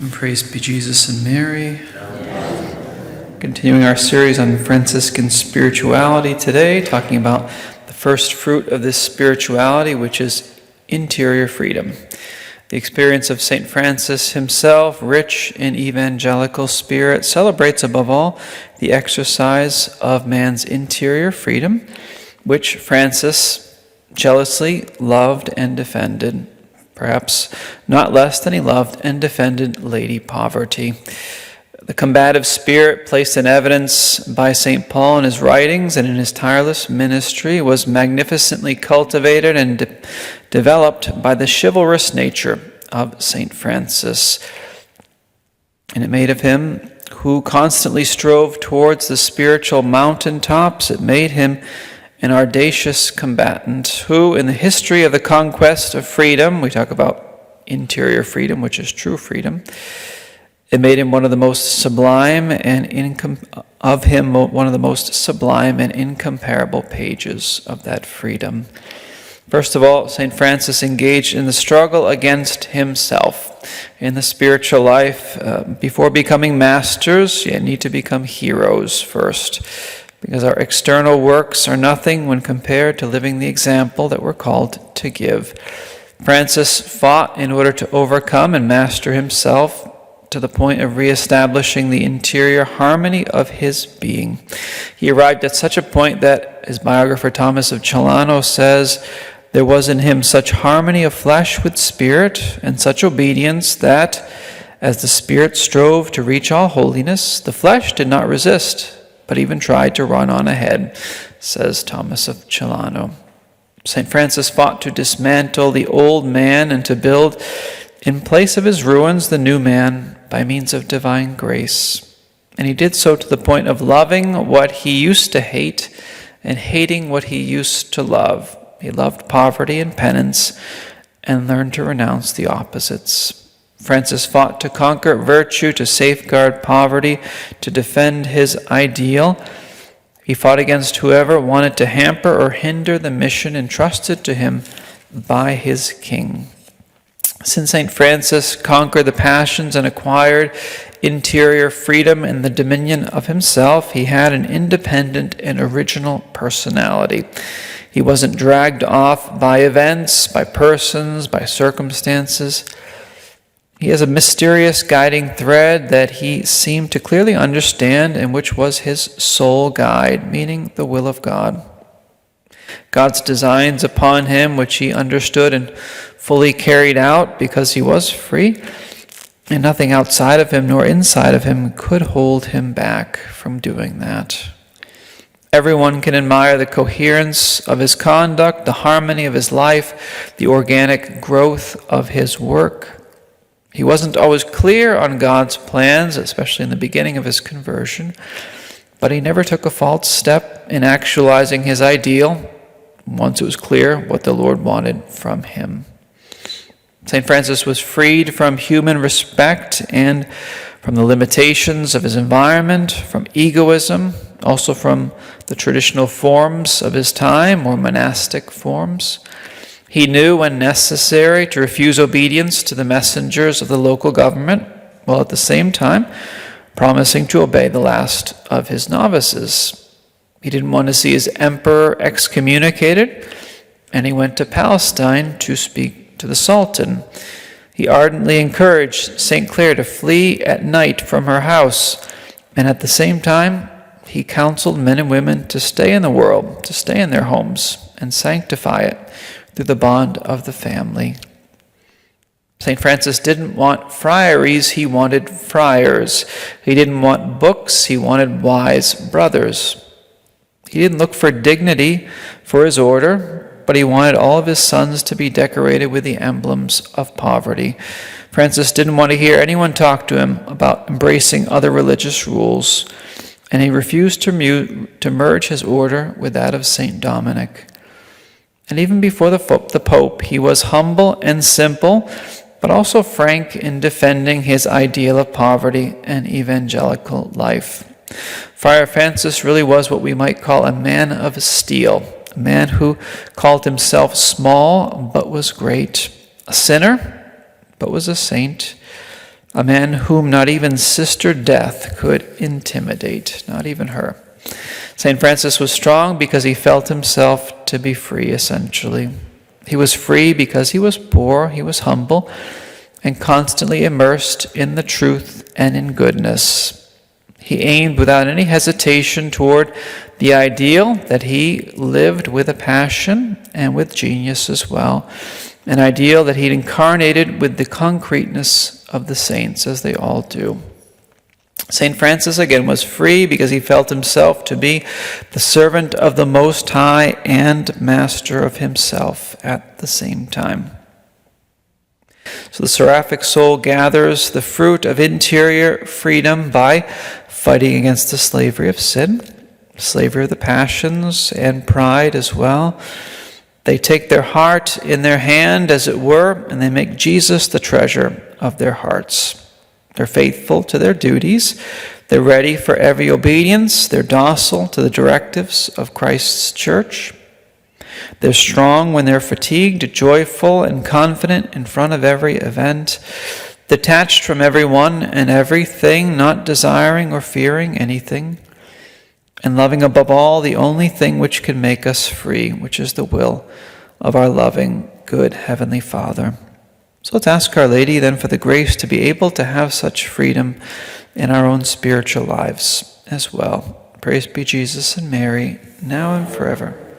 And praise be Jesus and Mary. Continuing our series on Franciscan Spirituality today, talking about the first fruit of this spirituality, which is interior freedom. The experience of St. Francis himself, rich in evangelical spirit, celebrates above all the exercise of man's interior freedom, which Francis jealously loved and defended, perhaps not less than he loved and defended Lady Poverty. The combative spirit placed in evidence by St. Paul in his writings and in his tireless ministry was magnificently cultivated and developed by the chivalrous nature of St. Francis. And it made of him, who constantly strove towards the spiritual mountaintops, it made him an audacious combatant who, in the history of the conquest of freedom, we talk about interior freedom, which is true freedom, it made him one of the most sublime and incomparable pages of that freedom. First of all, St. Francis engaged in the struggle against himself. In the spiritual life, before becoming masters, you need to become heroes first, because our external works are nothing when compared to living the example that we're called to give. Francis fought in order to overcome and master himself to the point of reestablishing the interior harmony of his being. He arrived at such a point that his biographer Thomas of Celano says, there was in him such harmony of flesh with spirit and such obedience that, as the spirit strove to reach all holiness, the flesh did not resist, but even tried to run on ahead, says Thomas of Celano. St. Francis fought to dismantle the old man and to build, in place of his ruins, the new man by means of divine grace. And he did so to the point of loving what he used to hate and hating what he used to love. He loved poverty and penance and learned to renounce the opposites. Francis fought to conquer virtue, to safeguard poverty, to defend his ideal. He fought against whoever wanted to hamper or hinder the mission entrusted to him by his king. Since St. Francis conquered the passions and acquired interior freedom and the dominion of himself, he had an independent and original personality. He wasn't dragged off by events, by persons, by circumstances. He has a mysterious guiding thread that he seemed to clearly understand and which was his sole guide, meaning the will of God. God's designs upon him, which he understood and fully carried out because he was free, and nothing outside of him nor inside of him could hold him back from doing that. Everyone can admire the coherence of his conduct, the harmony of his life, the organic growth of his work. He wasn't always clear on God's plans, especially in the beginning of his conversion, but he never took a false step in actualizing his ideal once it was clear what the Lord wanted from him. St. Francis was freed from human respect and from the limitations of his environment, from egoism, also from the traditional forms of his time or monastic forms. He knew when necessary to refuse obedience to the messengers of the local government, while at the same time promising to obey the last of his novices. He didn't want to see his emperor excommunicated, and he went to Palestine to speak to the Sultan. He ardently encouraged St. Clare to flee at night from her house, and at the same time, he counseled men and women to stay in the world, to stay in their homes, and sanctify it through the bond of the family. St. Francis didn't want friaries, he wanted friars. He didn't want books, he wanted wise brothers. He didn't look for dignity for his order, but he wanted all of his sons to be decorated with the emblems of poverty. Francis didn't want to hear anyone talk to him about embracing other religious rules, and he refused to merge his order with that of St. Dominic. And even before the Pope, he was humble and simple, but also frank in defending his ideal of poverty and evangelical life. Friar Francis really was what we might call a man of steel, a man who called himself small but was great, a sinner but was a saint, a man whom not even Sister Death could intimidate, not even her. St. Francis was strong because he felt himself to be free, essentially. He was free because he was poor, he was humble, and constantly immersed in the truth and in goodness. He aimed without any hesitation toward the ideal that he lived with a passion and with genius as well, an ideal that he'd incarnated with the concreteness of the saints, as they all do. St. Francis, again, was free because he felt himself to be the servant of the Most High and master of himself at the same time. So the seraphic soul gathers the fruit of interior freedom by fighting against the slavery of sin, slavery of the passions, and pride as well. They take their heart in their hand, as it were, and they make Jesus the treasure of their hearts. They're faithful to their duties. They're ready for every obedience. They're docile to the directives of Christ's church. They're strong when they're fatigued, joyful and confident in front of every event, detached from everyone and everything, not desiring or fearing anything, and loving above all the only thing which can make us free, which is the will of our loving, good Heavenly Father. So let's ask Our Lady then for the grace to be able to have such freedom in our own spiritual lives as well. Praise be Jesus and Mary, now and forever.